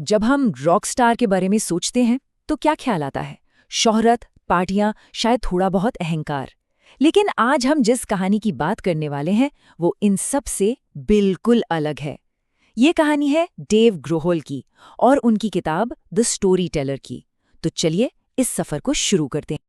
जब हम rock star के बारे में सोचते हैं तो क्या ख्याल आता है? शोहरत, पार्टियां, शायद थोड़ा बहुत अहंकार। लेकिन आज हम जिस कहानी की बात करने वाले हैं वो इन सब से बिल्कुल अलग है। ये कहानी है डेव ग्रोहोल की और उनकी किताब द स्टोरी टेलर की। तो चलिए इस सफर को शुरू करते हैं।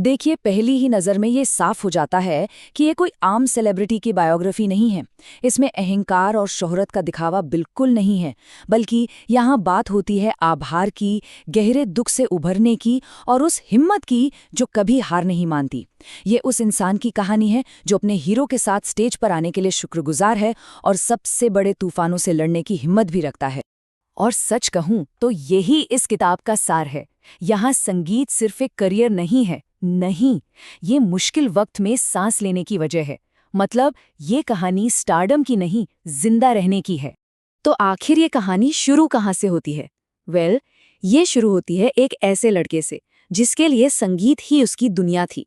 देखिए, पहली ही नज़र में ये साफ हो जाता है कि ये कोई आम सेलिब्रिटी की बायोग्राफी नहीं है। इसमें अहंकार और शोहरत का दिखावा बिल्कुल नहीं है, बल्कि यहाँ बात होती है आभार की, गहरे दुख से उभरने की और उस हिम्मत की जो कभी हार नहीं मानती। ये उस इंसान की कहानी है जो अपने हीरो के साथ स्टेज पर आने के लिए शुक्रगुजार है और सबसे बड़े तूफानों से लड़ने की हिम्मत भी रखता है। और सच कहूं तो यही इस किताब का सार है। यहाँ संगीत सिर्फ एक करियर नहीं है, नहीं, ये मुश्किल वक्त में सांस लेने की वजह है। मतलब ये कहानी स्टारडम की नहीं, जिंदा रहने की है। तो आखिर ये कहानी शुरू कहाँ से होती है? ये शुरू होती है एक ऐसे लड़के से जिसके लिए संगीत ही उसकी दुनिया थी।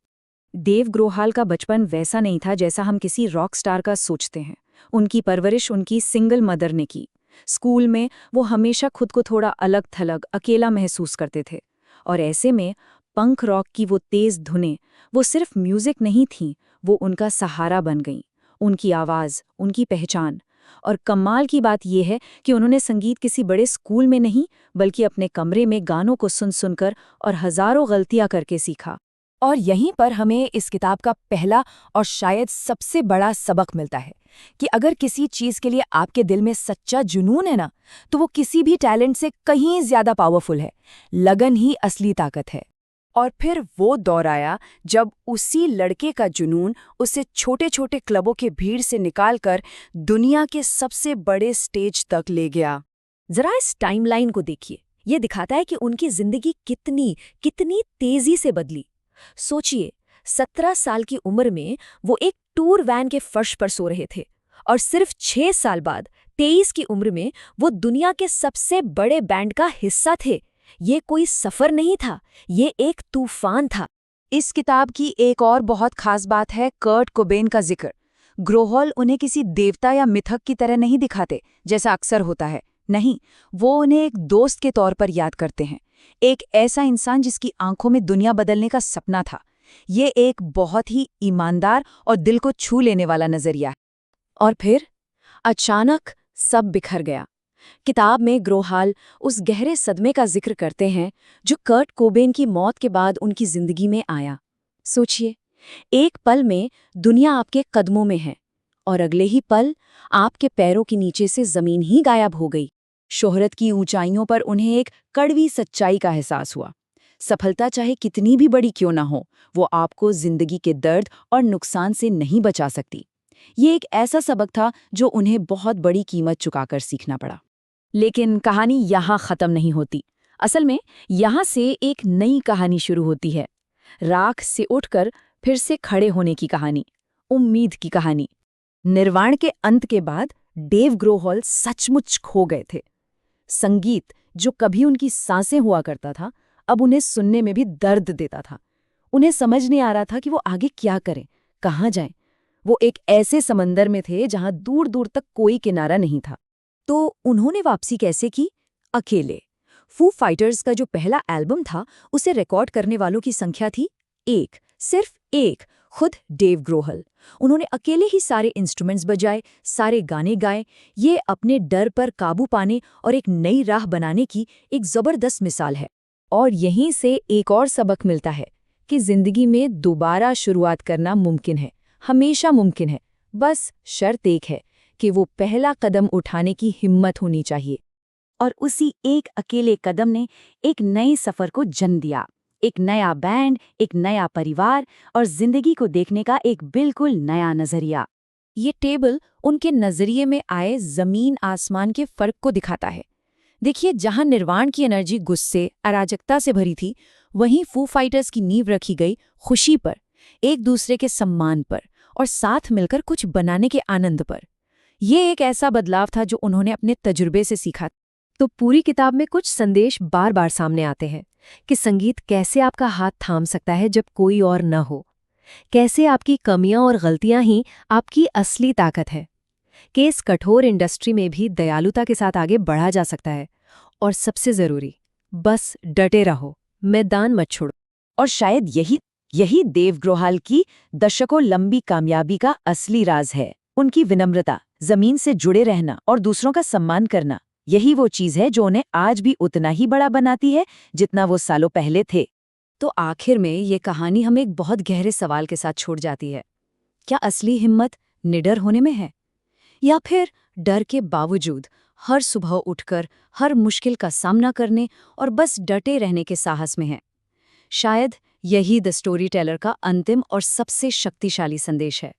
डेव ग्रोहाल का बचपन वैसा नहीं था जैसा हम किसी रॉक स्टार का सोचते हैं। उनकी परवरिश उनकी सिंगल मदर ने की। स्कूल में वो हमेशा खुद को थोड़ा अलग थलग, अकेला महसूस करते थे। और ऐसे में पंक रॉक की वो तेज धुनें, वो सिर्फ म्यूजिक नहीं थीं, वो उनका सहारा बन गईं। उनकी आवाज़, उनकी पहचान। और कमाल की बात यह है कि उन्होंने संगीत किसी बड़े स्कूल में नहीं, बल्कि अपने कमरे में गानों को सुन सुनकर और हजारों गलतियां करके सीखा। और यहीं पर हमें इस किताब का पहला और शायद सबसे बड़ा सबक मिलता है कि अगर किसी चीज़ के लिए आपके दिल में सच्चा जुनून है ना, तो वो किसी भी टैलेंट से कहीं ज्यादा पावरफुल है। लगन ही असली ताकत है। और फिर वो दौर आया जब उसी लड़के का जुनून उसे छोटे छोटे क्लबों के भीड़ से निकालकर दुनिया के सबसे बड़े स्टेज तक ले गया। जरा इस टाइमलाइन को देखिए, ये दिखाता है कि उनकी जिंदगी कितनी कितनी तेजी से बदली। सोचिए, 17 साल की उम्र में वो एक टूर वैन के फर्श पर सो रहे थे और सिर्फ 6 साल बाद 23 की उम्र में वो दुनिया के सबसे बड़े बैंड का हिस्सा थे। ये कोई सफर नहीं था, ये एक तूफान था। इस किताब की एक और बहुत खास बात है कर्ट कोबेन का जिक्र। ग्रोहोल उन्हें किसी देवता या मिथक की तरह नहीं दिखाते जैसा अक्सर होता है। नहीं, वो उन्हें एक दोस्त के तौर पर याद करते हैं। एक ऐसा इंसान जिसकी आंखों में दुनिया बदलने का सपना था। ये एक बहुत ही ईमानदार और दिल को छू लेने वाला नजरिया है। और फिर अचानक सब बिखर गया। किताब में ग्रोहाल उस गहरे सदमे का जिक्र करते हैं जो कर्ट कोबेन की मौत के बाद उनकी जिंदगी में आया। सोचिए, एक पल में दुनिया आपके कदमों में है और अगले ही पल आपके पैरों के नीचे से जमीन ही गायब हो गई। शोहरत की ऊंचाइयों पर उन्हें एक कड़वी सच्चाई का एहसास हुआ। सफलता चाहे कितनी भी बड़ी क्यों ना हो, वो आपको जिंदगी के दर्द और नुकसान से नहीं बचा सकती। ये एक ऐसा सबक था जो उन्हें बहुत बड़ी कीमत चुकाकर सीखना पड़ा। लेकिन कहानी यहाँ खत्म नहीं होती। असल में यहाँ से एक नई कहानी शुरू होती है। राख से उठकर फिर से खड़े होने की कहानी, उम्मीद की कहानी। निर्वाण के अंत के बाद डेव ग्रोहोल सचमुच खो गए थे। संगीत जो कभी उनकी सांसें हुआ करता था, अब उन्हें सुनने में भी दर्द देता था। उन्हें समझ नहीं आ रहा था कि वो आगे क्या करें, कहाँ जाएं। वो एक ऐसे समंदर में थे जहां दूर दूर तक कोई किनारा नहीं था। तो उन्होंने वापसी कैसे की? अकेले। फू फाइटर्स का जो पहला एल्बम था, उसे रिकॉर्ड करने वालों की संख्या थी एक, सिर्फ एक, खुद डेव ग्रोहोल। उन्होंने अकेले ही सारे इंस्ट्रूमेंट्स बजाए, सारे गाने गाए। ये अपने डर पर काबू पाने और एक नई राह बनाने की एक जबरदस्त मिसाल है। और यहीं से एक और सबक मिलता है कि जिंदगी में दोबारा शुरुआत करना मुमकिन है, हमेशा मुमकिन है। बस शर्त एक है कि वो पहला कदम उठाने की हिम्मत होनी चाहिए। और उसी एक अकेले कदम ने एक नए सफर को जन्म दिया। एक नया बैंड, एक नया परिवार और जिंदगी को देखने का एक बिल्कुल नया नजरिया। ये टेबल उनके नजरिए में आए जमीन आसमान के फर्क को दिखाता है। देखिए, जहां निर्वाण की एनर्जी गुस्से, अराजकता से भरी थी, वहीं फू फाइटर्स की नींव रखी गई खुशी पर, एक दूसरे के सम्मान पर और साथ मिलकर कुछ बनाने के आनंद पर। ये एक ऐसा बदलाव था जो उन्होंने अपने तजुर्बे से सीखा। तो पूरी किताब में कुछ संदेश बार बार सामने आते हैं कि संगीत कैसे आपका हाथ थाम सकता है जब कोई और न हो, कैसे आपकी कमियां और गलतियां ही आपकी असली ताकत है, कि इस कठोर इंडस्ट्री में भी दयालुता के साथ आगे बढ़ा जा सकता है और सबसे जरूरी, बस डटे रहो, मैदान मत छोड़ो। और शायद यही यही देव ग्रोहाल की दशकों लंबी कामयाबी का असली राज है। उनकी विनम्रता, जमीन से जुड़े रहना और दूसरों का सम्मान करना, यही वो चीज है जो उन्हें आज भी उतना ही बड़ा बनाती है जितना वो सालों पहले थे। तो आखिर में ये कहानी हमें एक बहुत गहरे सवाल के साथ छोड़ जाती है। क्या असली हिम्मत निडर होने में है, या फिर डर के बावजूद हर सुबह उठकर हर मुश्किल का सामना करने और बस डटे रहने के साहस में है? शायद यही द स्टोरी टेलर का अंतिम और सबसे शक्तिशाली संदेश है।